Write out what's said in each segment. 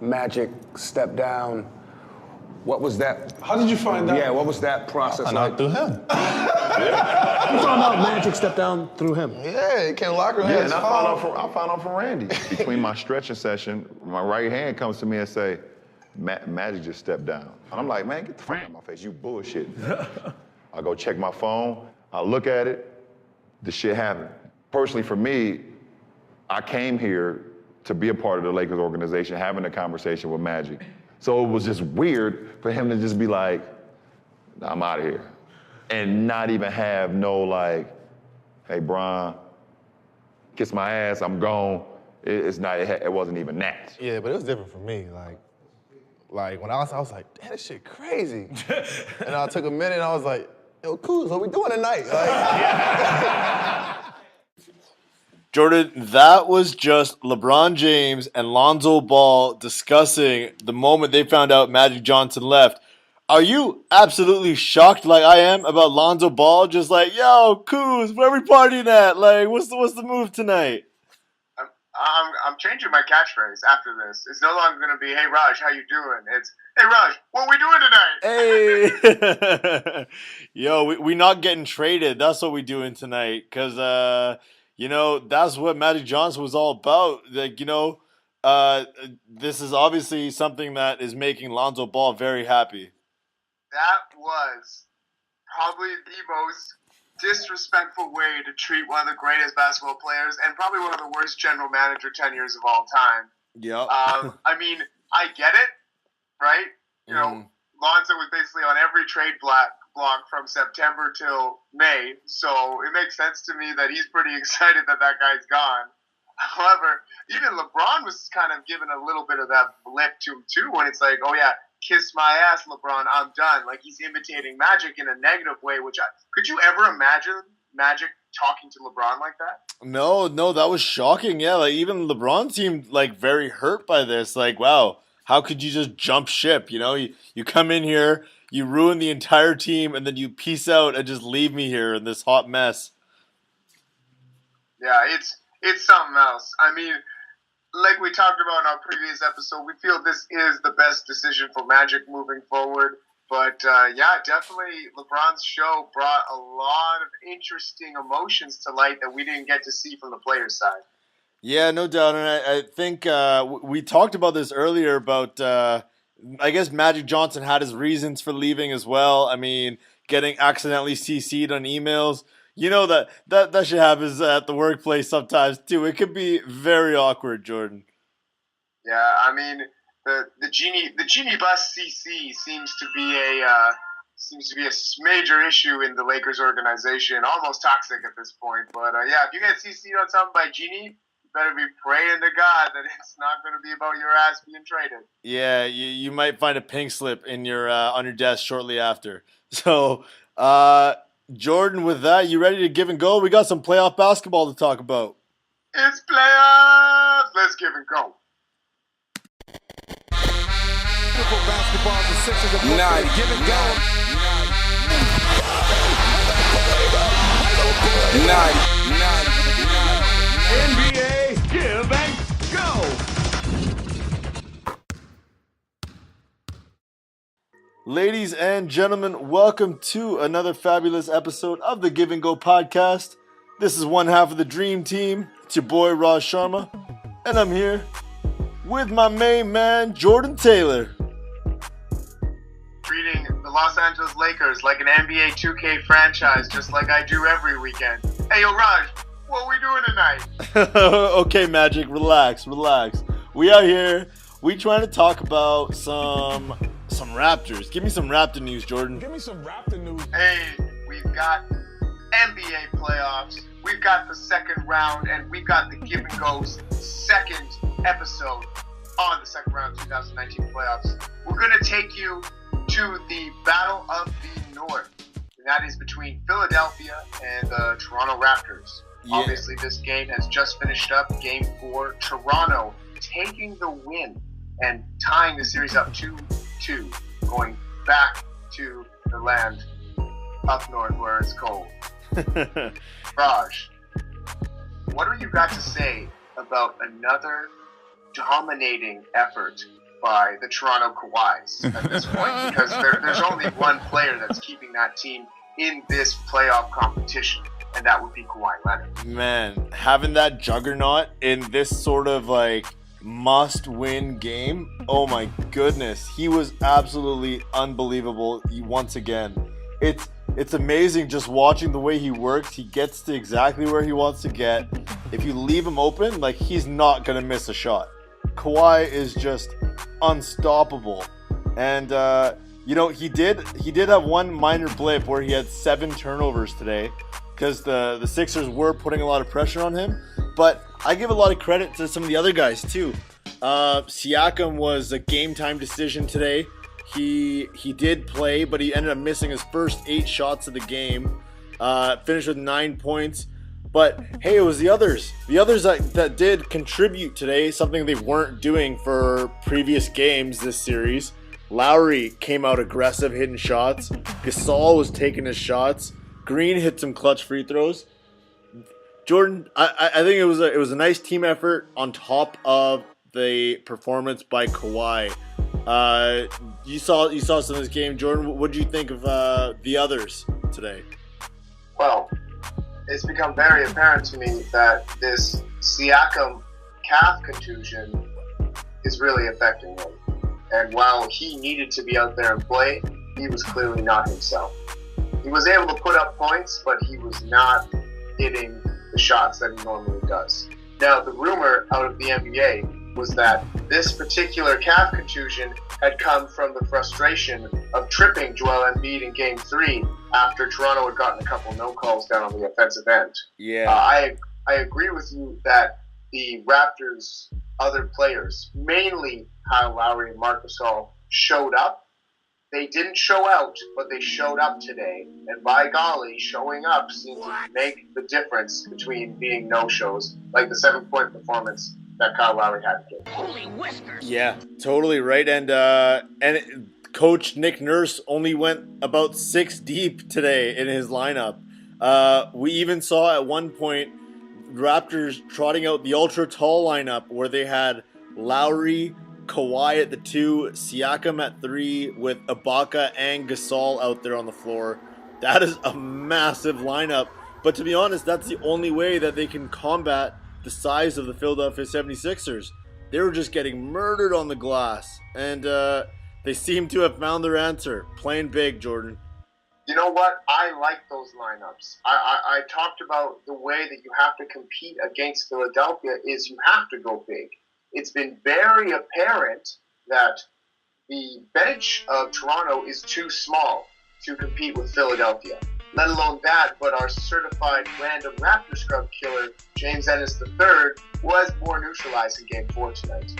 Magic stepped down. What was that? How did you find out? Yeah, what was that process I like? through him. You found out Magic stepped down through him. Yeah, he came locker room. Yeah, and I found out from Randy. Between my stretching session, my right hand comes to me and say, Magic just stepped down. And I'm like, man, get the fuck out of my face, you bullshit. I go check my phone, I look at it, the shit happened. Personally for me, I came here to be a part of the Lakers organization, having a conversation with Magic. So it was just weird for him to just be like, I'm out of here. And not even have no like, hey, Bron, kiss my ass, I'm gone. It wasn't even that. Yeah, but it was different for me. Like when I was like, damn, this shit crazy. And I took a minute and I was like, yo, cool, what we doing tonight? Jordan, that was just LeBron James and Lonzo Ball discussing the moment they found out Magic Johnson left. Are you absolutely shocked like I am about Lonzo Ball? Just like, yo, Kuz, where we partying at? Like, what's the move tonight? I'm changing my catchphrase after this. It's no longer going to be, hey, Raj, how you doing? It's, hey, Raj, what we doing tonight? Hey. Yo, we not getting traded. That's what we doing tonight. Because, that's what Magic Johnson was all about. Like, this is obviously something that is making Lonzo Ball very happy. That was probably the most disrespectful way to treat one of the greatest basketball players and probably one of the worst general manager tenures of all time. Yep. I mean, I get it, right? You know, Lonzo was basically on every trade block from September till May, so it makes sense to me that he's pretty excited that guy's gone. However, even LeBron was kind of giving a little bit of that blip to him too, when it's like, oh yeah, kiss my ass, LeBron, I'm done. Like, he's imitating Magic in a negative way, could you ever imagine Magic talking to LeBron like that? No, that was shocking. Yeah, like even LeBron seemed like very hurt by this. Like, wow, how could you just jump ship? You come in here, you ruin the entire team, and then you peace out and just leave me here in this hot mess. Yeah, it's something else. I mean, like we talked about in our previous episode, we feel this is the best decision for Magic moving forward. But, definitely LeBron's show brought a lot of interesting emotions to light that we didn't get to see from the players' side. Yeah, no doubt. And I think we talked about this earlier about, I guess Magic Johnson had his reasons for leaving as well. I mean, getting accidentally CC'd on emails. You know that shit happens at the workplace sometimes too. It could be very awkward, Jordan. Yeah, I mean, the genie bus CC seems to be a major issue in the Lakers organization, almost toxic at this point. But if you get CC'd on something by Genie, you better be praying to God that it's not going to be about your ass being traded. Yeah, you might find a pink slip in your on your desk shortly after. So, Jordan, with that, you ready to give and go? We got some playoff basketball to talk about. It's playoffs! Let's give and go. NBA, give and go! Ladies and gentlemen, welcome to another fabulous episode of the Give and Go podcast. This is one half of the Dream Team. It's your boy, Raj Sharma. And I'm here with my main man, Jordan Taylor. Treating the Los Angeles Lakers like an NBA 2K franchise, just like I do every weekend. Hey, yo, Raj, what are we doing tonight? Okay, Magic, relax. We are here. We trying to talk about some Raptors. Give me some Raptor news, Jordan. Give me some Raptor news. Hey, we've got NBA playoffs, we've got the second round, and we've got the Give and Go's second episode on the second round of 2019 playoffs. We're going to take you to the Battle of the North, and that is between Philadelphia and the Toronto Raptors. Yeah. Obviously, this game has just finished up, Game 4. Toronto taking the win and tying the series up 2-2, going back to the land up north where it's cold. Raj, what do you got to say about another dominating effort by the Toronto Kawhis at this point because there's only one player that's keeping that team in this playoff competition, and that would be Kawhi Leonard. Man, having that juggernaut in this sort of like must-win game, oh my goodness, he was absolutely unbelievable once again. It's amazing just watching the way he works. He gets to exactly where he wants to get. If you leave him open, like, he's not gonna miss a shot. Kawhi is just unstoppable. And you know, he did have one minor blip where he had 7 turnovers today because the Sixers were putting a lot of pressure on him. But I give a lot of credit to some of the other guys too. Siakam was a game time decision today. He did play, but he ended up missing his first 8 shots of the game. Finished with 9 points. But hey, it was the others that did contribute today, something they weren't doing for previous games this series. Lowry came out aggressive, hitting shots. Gasol was taking his shots. Green hit some clutch free throws. Jordan, I think it was a nice team effort on top of the performance by Kawhi. You saw some of this game, Jordan. What did you think of the others today? Well, it's become very apparent to me that this Siakam calf contusion is really affecting him. And while he needed to be out there and play, he was clearly not himself. He was able to put up points, but he was not hitting the shots that he normally does. Now, the rumor out of the NBA was that this particular calf contusion had come from the frustration of tripping Joel Embiid in Game 3 after Toronto had gotten a couple no-calls down on the offensive end. Yeah. I agree with you that the Raptors' other players, mainly Kyle Lowry and Marc Gasol, showed up. They didn't show out, but they showed up today. And by golly, showing up seemed to make the difference between being no-shows, like the 7-point performance that Kyle Lowry had today. Holy whiskers! Yeah, totally right. And Coach Nick Nurse only went about 6 deep today in his lineup. We even saw at one point Raptors trotting out the ultra tall lineup where they had Lowry, Kawhi at the 2, Siakam at 3, with Ibaka and Gasol out there on the floor. That is a massive lineup. But to be honest, that's the only way that they can combat the size of the Philadelphia 76ers. They were just getting murdered on the glass. And they seem to have found their answer. Playing big, Jordan. You know what? I like those lineups. I talked about the way that you have to compete against Philadelphia is you have to go big. It's been very apparent that the bench of Toronto is too small to compete with Philadelphia. Let alone that, but our certified random Raptor scrub killer, James Ennis III, was more neutralized in Game 4 tonight.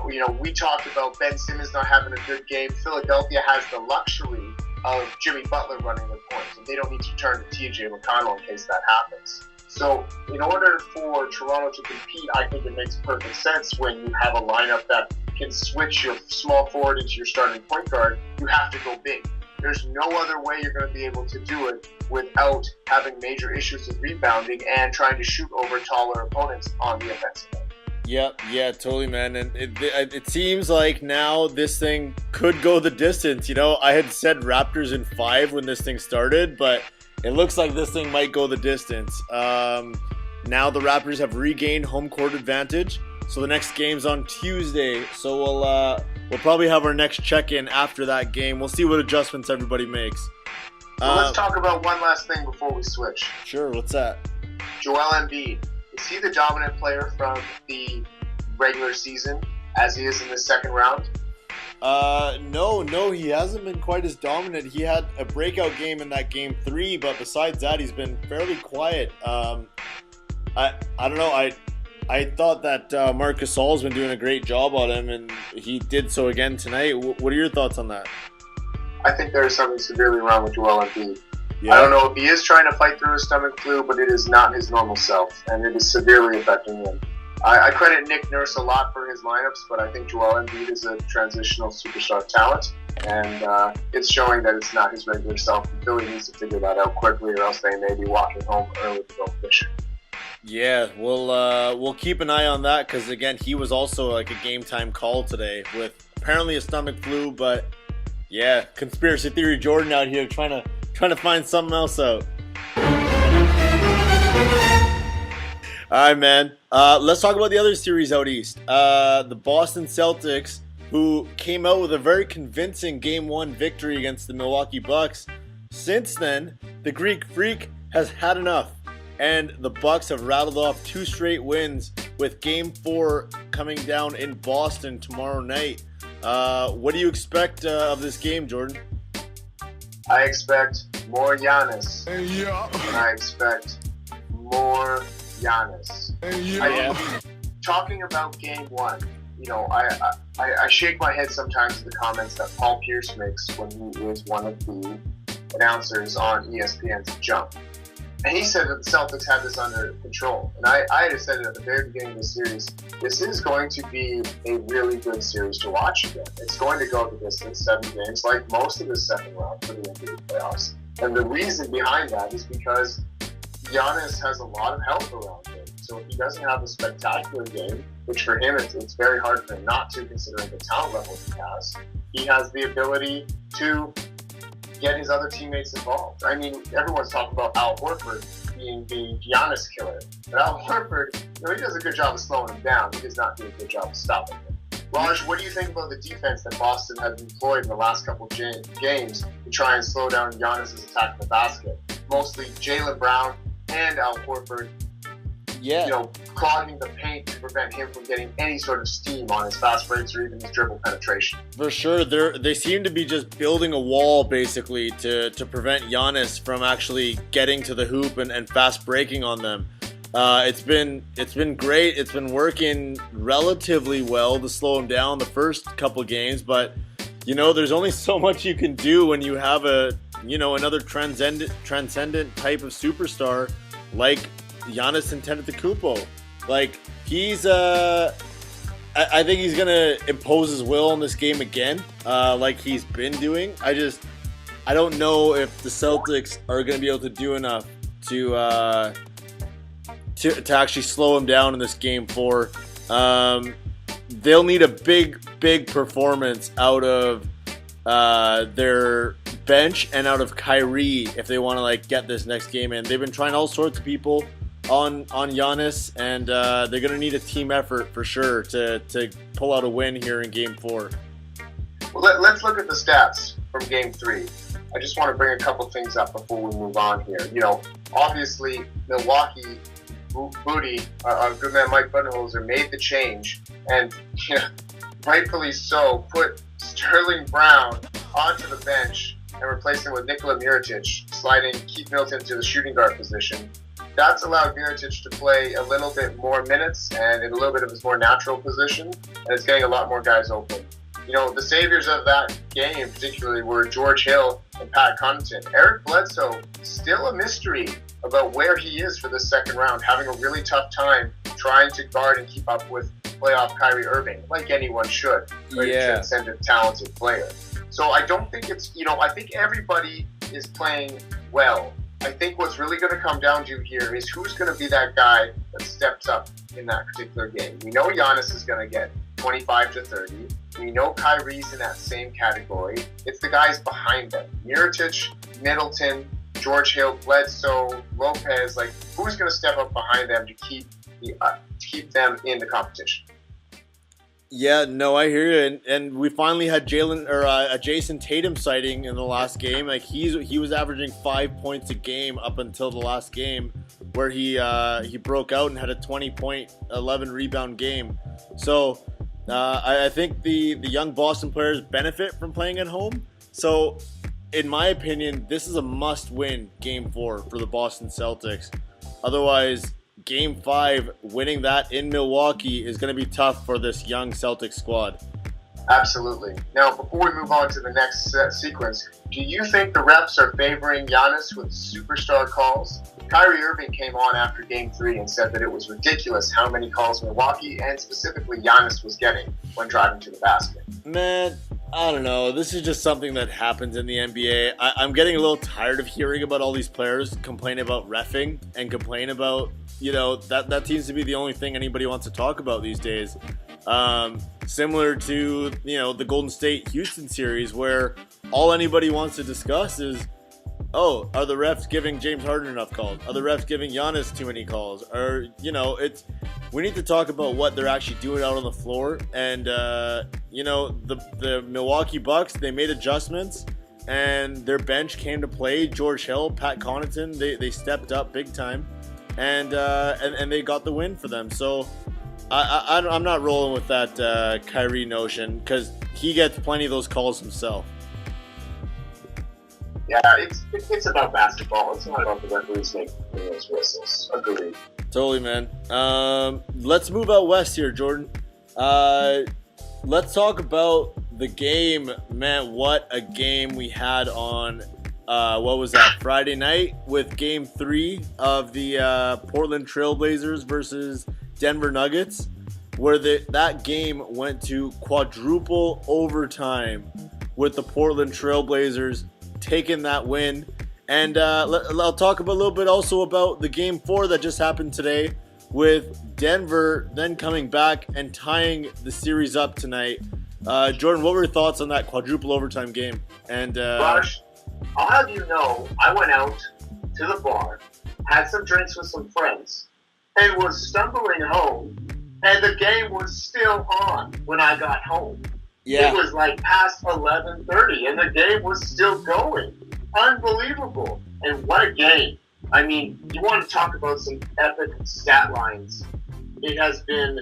We talked about Ben Simmons not having a good game. Philadelphia has the luxury of Jimmy Butler running the points, and they don't need to turn to TJ McConnell in case that happens. So in order for Toronto to compete, I think it makes perfect sense when you have a lineup that can switch your small forward into your starting point guard. You have to go big. There's no other way you're going to be able to do it without having major issues with rebounding and trying to shoot over taller opponents on the offensive end. Yeah, totally, man. And it seems like now this thing could go the distance. You know, I had said Raptors in 5 when this thing started, but it looks like this thing might go the distance. Now the Raptors have regained home court advantage. So the next game's on Tuesday. So we'll probably have our next check-in after that game. We'll see what adjustments everybody makes. So let's talk about one last thing before we switch. Sure, what's that? Joel Embiid. Is he the dominant player from the regular season as he is in the second round? No, he hasn't been quite as dominant. He had a breakout game in that Game 3, but besides that, he's been fairly quiet. I don't know. I thought that Marc Gasol's been doing a great job on him, and he did so again tonight. What are your thoughts on that? I think there is something severely wrong with Joel Embiid. Yeah. I don't know if he is trying to fight through his stomach flu, but it is not his normal self, and it is severely affecting him. I credit Nick Nurse a lot for his lineups, but I think Joel Embiid is a transitional superstar talent, and it's showing that it's not his regular self. Philly needs to figure that out quickly, or else they may be walking home early to go fishing. Yeah, we'll keep an eye on that because again, he was also like a game time call today with apparently a stomach flu, but yeah, conspiracy theory Jordan out here trying to find something else out. All right, man. Let's talk about the other series out east. The Boston Celtics, who came out with a very convincing Game 1 victory against the Milwaukee Bucks. Since then, the Greek Freak has had enough, and the Bucks have rattled off 2 straight wins, with Game 4 coming down in Boston tomorrow night. What do you expect of this game, Jordan? I expect more Giannis. Yeah. And I expect more Giannis. Talking about Game 1, you know, I shake my head sometimes at the comments that Paul Pierce makes when he is one of the announcers on ESPN's Jump. And he said that the Celtics had this under control. And I had said it at the very beginning of the series, this is going to be a really good series to watch again. It's going to go the distance, 7 games, like most of the second round for the NBA playoffs. And the reason behind that is because Giannis has a lot of help around him. So if he doesn't have a spectacular game, which for him it's very hard for him not to, considering the talent level he has the ability to get his other teammates involved. I mean, everyone's talking about Al Horford being the Giannis killer. But Al Horford, you know, he does a good job of slowing him down. He does not do a good job of stopping him. Raj, what do you think about the defense that Boston has employed in the last couple of games to try and slow down Giannis' attack of the basket? Mostly Jaylen Brown and Al Horford, you know, clogging the paint to prevent him from getting any sort of steam on his fast breaks or even his dribble penetration. For sure, they seem to be just building a wall basically to prevent Giannis from actually getting to the hoop and fast breaking on them. It's been great. It's been working relatively well to slow him down the first couple games, but you know, there's only so much you can do when you have another transcendent type of superstar like Giannis Antetokounmpo. Like, he's I think he's gonna impose his will in this game again, like he's been doing. I don't know if the Celtics are gonna be able to do enough to actually slow him down in this Game 4. They'll need a big performance out of their bench and out of Kyrie if they want to like get this next game in. They've been trying all sorts of people on Giannis, and they're going to need a team effort for sure to pull out a win here in Game 4. Well, let's look at the stats from Game 3. I just want to bring a couple things up before we move on here. You know, obviously, Milwaukee, Booty, our good man Mike Budenholzer, made the change, and rightfully so, put Sterling Brown onto the bench and replaced him with Nikola Mirotic, sliding Keith Middleton to the shooting guard position. That's allowed Mirotic to play a little bit more minutes and in a little bit of his more natural position, and it's getting a lot more guys open. You know, the saviors of that game particularly were George Hill and Pat Connaughton. Eric Bledsoe, still a mystery about where he is for this second round, having a really tough time trying to guard and keep up with playoff Kyrie Irving, like anyone should, a transcendent, talented player. So I don't think it's, I think everybody is playing well. I think what's really going to come down to here is who's going to be that guy that steps up in that particular game. We know Giannis is going to get 25 to 30. We know Kyrie's in that same category. It's the guys behind them. Mirotic, Middleton, George Hill, Bledsoe, Lopez. Like, who's going to step up behind them to keep them in the competition? Yeah, no, I hear you, and we finally had a Jason Tatum sighting in the last game. Like, he was averaging 5 points a game up until the last game, where he broke out and had a 20-point, 11 rebound game. So I think the young Boston players benefit from playing at home. So in my opinion, this is a must-win Game 4 for the Boston Celtics. Otherwise, Game 5, winning that in Milwaukee is going to be tough for this young Celtics squad. Absolutely. Now, before we move on to the next sequence, do you think the refs are favoring Giannis with superstar calls? Kyrie Irving came on after Game 3 and said that it was ridiculous how many calls Milwaukee and specifically Giannis was getting when driving to the basket. Man, I don't know. This is just something that happens in the NBA. I'm getting a little tired of hearing about all these players complain about reffing and complain about, that seems to be the only thing anybody wants to talk about these days. Similar to, the Golden State-Houston series, where all anybody wants to discuss is, are the refs giving James Harden enough calls? Are the refs giving Giannis too many calls? Or, we need to talk about what they're actually doing out on the floor. And, the Milwaukee Bucks, they made adjustments, and their bench came to play. George Hill, Pat Connaughton, they stepped up big time, and they got the win for them. So, I'm not rolling with that Kyrie notion, because he gets plenty of those calls himself. Yeah, it's about basketball. It's not about the referees making those whistles. Agreed. Totally, man. Let's move out west here, Jordan. Let's talk about the game. Man, what a game we had on, Friday night with Game 3 of the Portland Trailblazers versus Denver Nuggets, where that game went to quadruple overtime with the Portland Trailblazers taking that win. And I'll talk a little bit also about the Game 4 that just happened today, with Denver then coming back and tying the series up tonight. Jordan, what were your thoughts on that quadruple overtime game? And Raj, I'll have you know, I went out to the bar, had some drinks with some friends, and was stumbling home, and the game was still on when I got home. Yeah. It was like past 11:30, and the game was still going. Unbelievable. And what a game. I mean, you want to talk about some epic stat lines. It has been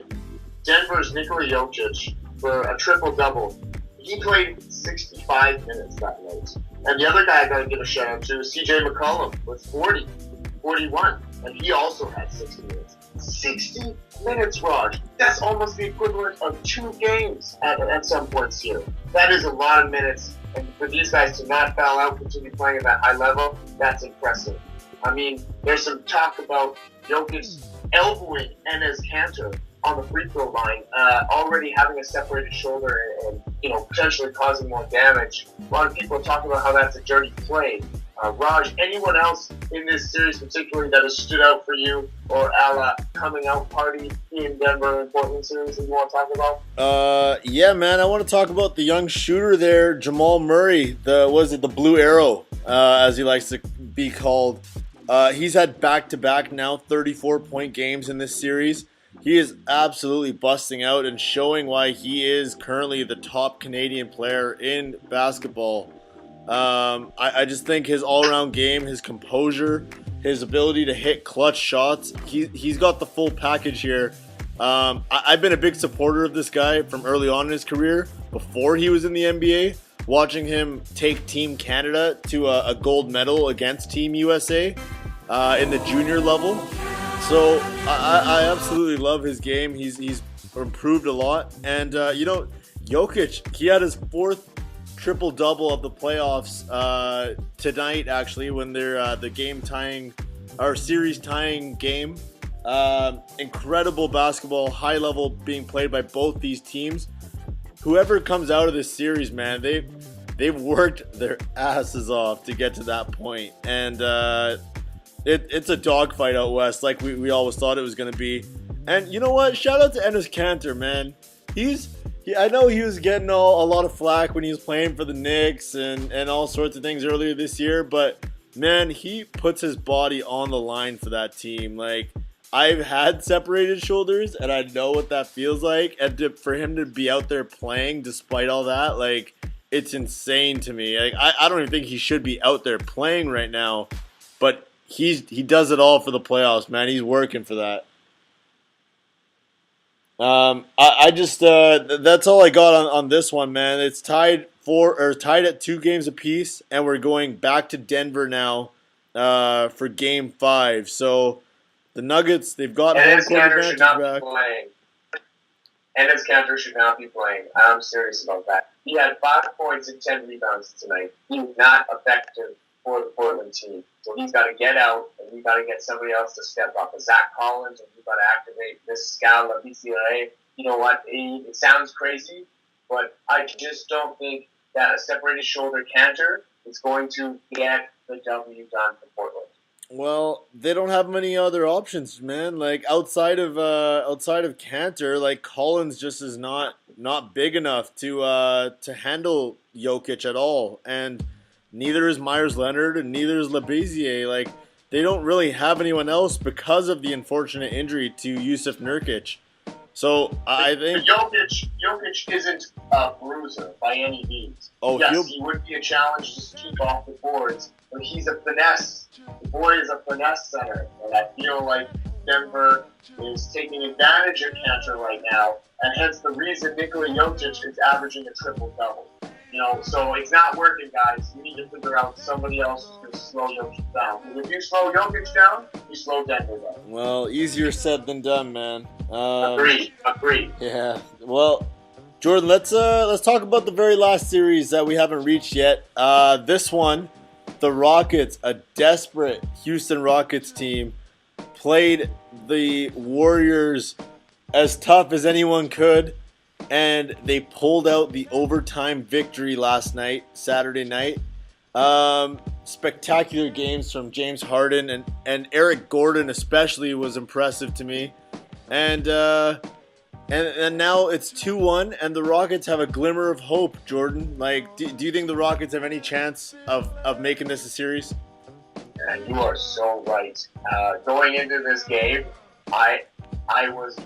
Denver's Nikola Jokic for a triple-double. He played 65 minutes that night. And the other guy I got to give a shout-out to is CJ McCollum with 41. And he also had 60 minutes. 60 minutes, Raj. That's almost the equivalent of 2 games at some points here. That is a lot of minutes. And for these guys to not foul out, continue playing at that high level, that's impressive. I mean, there's some talk about Jokic elbowing Enes Kanter on the free throw line, already having a separated shoulder and potentially causing more damage. A lot of people are talking about how that's a dirty play. Raj, anyone else in this series particularly that has stood out for you, or a la coming out party in Denver and Portland series that you want to talk about? Yeah, man, I want to talk about the young shooter there, Jamal Murray. The Blue Arrow, as he likes to be called. He's had back-to-back now 34-point games in this series. He is absolutely busting out and showing why he is currently the top Canadian player in basketball. I just think his all-around game, his composure, his ability to hit clutch shots, he's got the full package here. I've been a big supporter of this guy from early on in his career, before he was in the NBA, watching him take Team Canada to a gold medal against Team USA in the junior level. So I absolutely love his game. He's improved a lot. And, Jokic, he had his 4th triple-double of the playoffs tonight, actually, when they're the series-tying game. Incredible basketball, high level being played by both these teams. Whoever comes out of this series, man, they've worked their asses off to get to that point. And it's a dogfight out west, like we always thought it was going to be. And you know what? Shout out to Enes Kanter, man. I know he was getting a lot of flack when he was playing for the Knicks and all sorts of things earlier this year, but man, he puts his body on the line for that team. Like, I've had separated shoulders, and I know what that feels like, and for him to be out there playing despite all that, like, it's insane to me. Like, I don't even think he should be out there playing right now, but he does it all for the playoffs, man. He's working for that. I just that's all I got on this one, man. It's tied at 2 games apiece, and we're going back to Denver now for Game 5. So the Nuggets, they've got home court advantage back. Enes Kanter should not be playing. I'm serious about that. He had 5 points and 10 rebounds tonight. He was not effective for the Portland team. So he's got to get out, and we've got to get somebody else to step up. A Zach Collins, and we've got to activate this Scala PCA. You know what? It sounds crazy, but I just don't think that a separated shoulder Kanter is going to get the W done for Portland. Well, they don't have many other options, man. Like outside of Cantor, like Collins just is not big enough to handle Jokic at all, and neither is Myers Leonard, and neither is Labissiere. Like they don't really have anyone else because of the unfortunate injury to Yusuf Nurkic. So I think Jokic isn't a bruiser by any means. Oh, yes, he would be a challenge to keep off the boards, but he's a finesse. The boy is a finesse center, and I feel like Denver is taking advantage of Cantor right now, and hence the reason Nikola Jokic is averaging a triple-double. So it's not working, guys. You need to figure out somebody else who's going to slow Jokic down. Because if you slow Jokic down, you slow Denver down. well, easier said than done, man. Agreed. Yeah. Well, Jordan, let's talk about the very last series that we haven't reached yet. This one, the Rockets, a desperate Houston Rockets team, played the Warriors as tough as anyone could, and they pulled out the overtime victory last night, Saturday night. Spectacular games from James Harden and Eric Gordon especially was impressive to me. And now it's 2-1, and the Rockets have a glimmer of hope, Jordan. Like, do you think the Rockets have any chance of making this a series? And you are so right. Going into this game, I was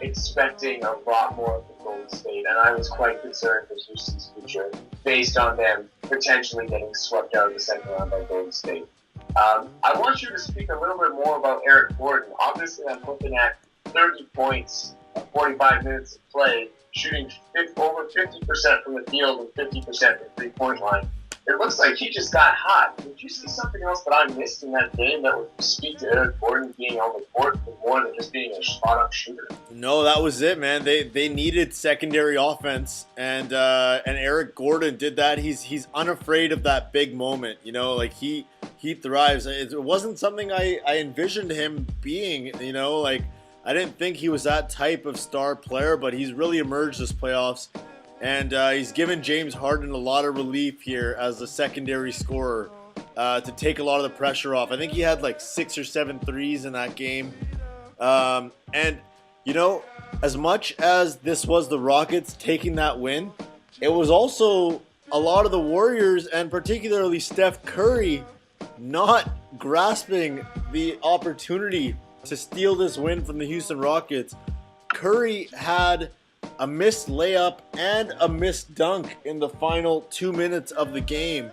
expecting a lot more from Golden State, and I was quite concerned for Houston's future based on them potentially getting swept out of the second round by Golden State. I want you to speak a little bit more about Eric Gordon. Obviously, I'm looking at 30 points, 45 minutes of play, shooting over 50% from the field and 50% from the three-point line. It looks like he just got hot. Did you see something else that I missed in that game that would speak to Eric Gordon being on the court more than just being a spot-up shooter? No, that was it, man. They needed secondary offense, and Eric Gordon did that. He's unafraid of that big moment. Like he thrives. It wasn't something I envisioned him being. Like I didn't think he was that type of star player, but he's really emerged this playoffs. And he's given James Harden a lot of relief here as the secondary scorer to take a lot of the pressure off. I think he had like 6 or 7 threes in that game. And, as much as this was the Rockets taking that win, it was also a lot of the Warriors, and particularly Steph Curry, not grasping the opportunity to steal this win from the Houston Rockets. Curry had a missed layup and a missed dunk in the final 2 minutes of the game.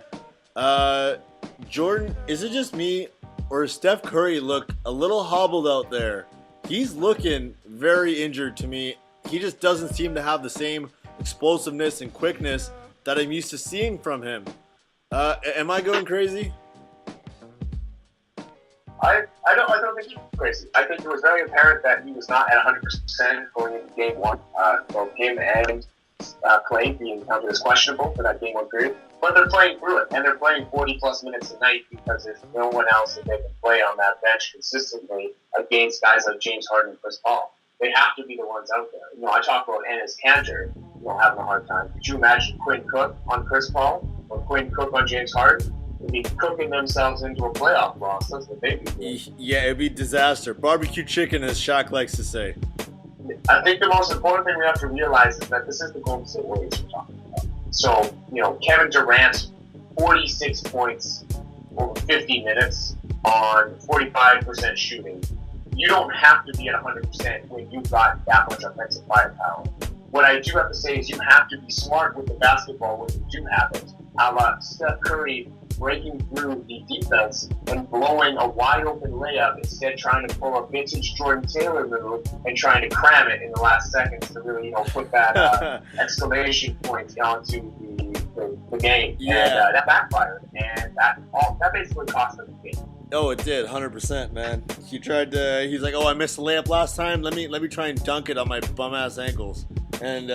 Jordan, is it just me, or does Steph Curry look a little hobbled out there? He's looking very injured to me. He just doesn't seem to have the same explosiveness and quickness that I'm used to seeing from him. Am I going crazy? I don't think he's crazy. I think it was very apparent that he was not at 100% going into game one. Both him and Clay being counted as questionable for that game one period. But they're playing through it, and they're playing 40-plus minutes a night because there's no one else that they can play on that bench consistently against guys like James Harden and Chris Paul. They have to be the ones out there. I talk about Enes Kanter, having a hard time. Could you imagine Quinn Cook on Chris Paul or Quinn Cook on James Harden? They'd be cooking themselves into a playoff loss. That's what they'd be doing. Yeah, it'd be disaster. Barbecue chicken, as Shaq likes to say. I think the most important thing we have to realize is that this is the Golden State Warriors we're talking about. So, Kevin Durant, 46 points over 50 minutes on 45% shooting. You don't have to be at 100% when you've got that much offensive firepower. What I do have to say is you have to be smart with the basketball when you do have it. A la Steph Curry breaking through the defense and blowing a wide open layup, instead trying to pull a vintage Jordan Taylor move and trying to cram it in the last seconds to really, put that exclamation point onto the game. Yeah. And that backfired, and that basically cost them the game. Oh, it did, 100%, man. He tried to. He's like, "Oh, I missed the layup last time. Let me try and dunk it on my bum ass ankles." And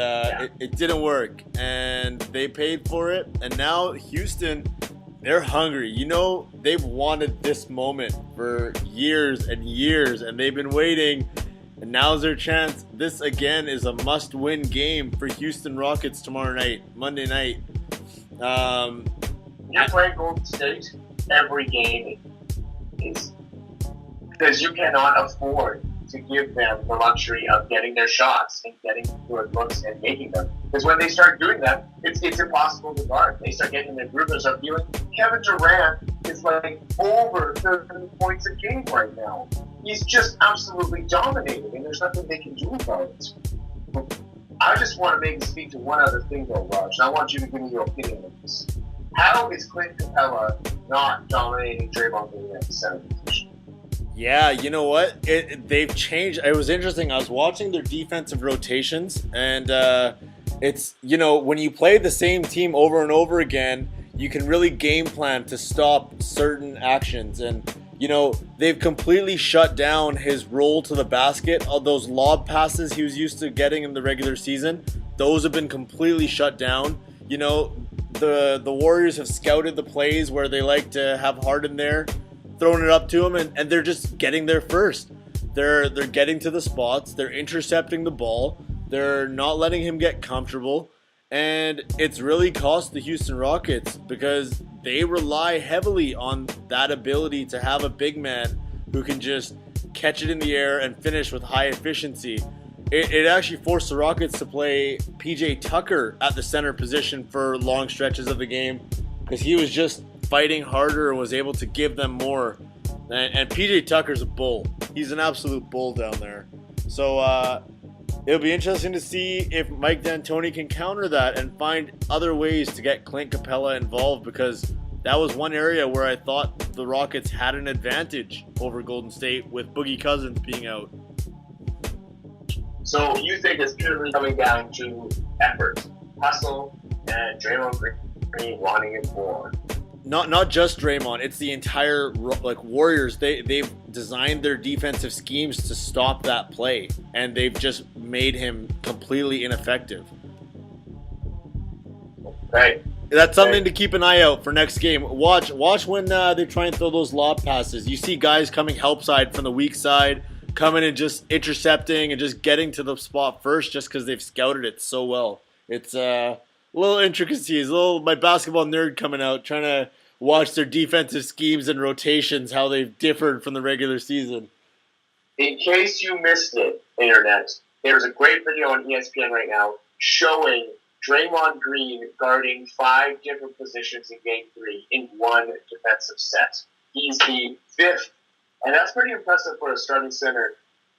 it didn't work, and they paid for it. And now Houston, they're hungry. They've wanted this moment for years and years, and they've been waiting. And now's their chance. This again is a must-win game for Houston Rockets tomorrow night, Monday night. You're playing Golden State. Every game is because you cannot afford to give them the luxury of getting their shots and getting good looks and making them. Because when they start doing that, it's impossible to guard. They start getting in their groove and start feeling. Kevin Durant is like over 30 points a game right now. He's just absolutely dominating, and there's nothing they can do about it. I just want to maybe speak to one other thing, though, Raj, and I want you to give me your opinion on this. How is Clint Capella not dominating Draymond Green at the center position? Yeah, you know what? They've changed. It was interesting. I was watching their defensive rotations, and it's, when you play the same team over and over again, you can really game plan to stop certain actions. And, they've completely shut down his roll to the basket. All those lob passes he was used to getting in the regular season, those have been completely shut down. The Warriors have scouted the plays where they like to have Harden there, throwing it up to him, and they're just getting there first. They're getting to the spots. They're intercepting the ball. They're not letting him get comfortable. And it's really cost the Houston Rockets because they rely heavily on that ability to have a big man who can just catch it in the air and finish with high efficiency. It actually forced the Rockets to play PJ Tucker at the center position for long stretches of the game because he was just fighting harder and was able to give them more. And PJ Tucker's a bull. He's an absolute bull down there. So it'll be interesting to see if Mike D'Antoni can counter that and find other ways to get Clint Capella involved, because that was one area where I thought the Rockets had an advantage over Golden State with Boogie Cousins being out. So you think it's purely coming down to effort, hustle, and Draymond Green wanting it more? Not just Draymond, it's the entire Warriors. They've designed their defensive schemes to stop that play, and they've just made him completely ineffective. Right. That's something to keep an eye out for next game. Watch when they try and throw those lob passes. You see guys coming help side from the weak side, coming and just intercepting and just getting to the spot first just because they've scouted it so well. It's little intricacies, my basketball nerd coming out, trying to watch their defensive schemes and rotations, how they've differed from the regular season. In case you missed it, Internet, there's a great video on ESPN right now showing Draymond Green guarding 5 different positions in Game 3 in one defensive set. He's the 5th, and that's pretty impressive for a starting center,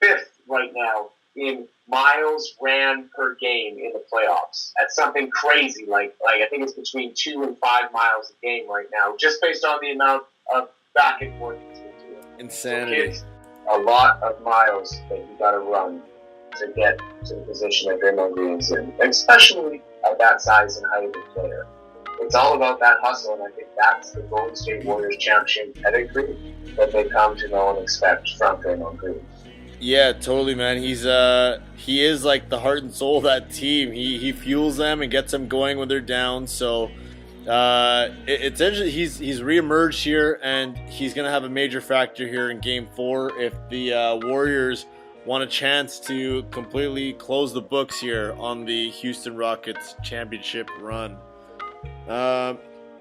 5th right now in miles ran per game in the playoffs. That's something crazy. Like I think it's between 2 and 5 miles a game right now, just based on the amount of back and forth between two. Insanity. So kids, a lot of miles that you got to run to get to the position that Draymond Green's in, and especially at that size and height of a player. It's all about that hustle, and I think that's the Golden State Warriors championship pedigree that they come to know and expect from Draymond Green. Yeah, totally, man. He is like the heart and soul of that team. He fuels them and gets them going when they're down. So it's interesting. He's reemerged here, and he's gonna have a major factor here in Game 4 if the Warriors want a chance to completely close the books here on the Houston Rockets championship run.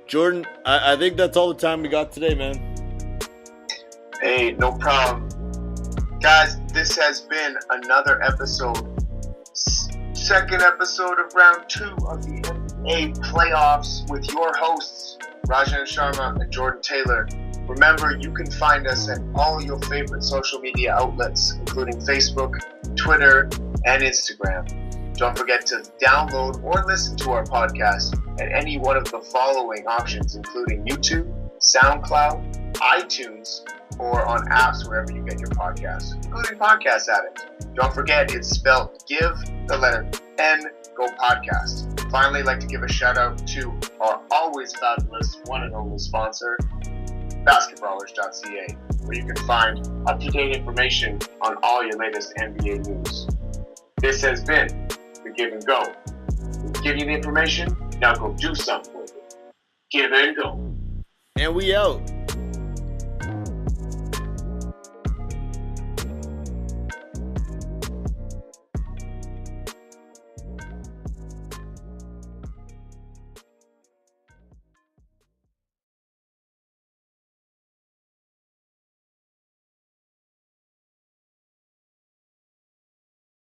Jordan, I think that's all the time we got today, man. Hey, no problem. Guys, this has been another episode, second episode of round 2 of the NBA playoffs with your hosts, Rajan Sharma and Jordan Taylor. Remember, you can find us at all your favorite social media outlets, including Facebook, Twitter, and Instagram. Don't forget to download or listen to our podcast at any one of the following options, including YouTube, SoundCloud, iTunes, or on apps wherever you get your podcasts, including Podcast Addict. Don't forget, it's spelled give the letter N, go podcast. Finally, I'd like to give a shout out to our always fabulous one and only sponsor, basketballers.ca, where you can find up-to-date information on all your latest NBA news. This has been the Give and Go. We give you the information, now go do something with it. Give and go. And we out.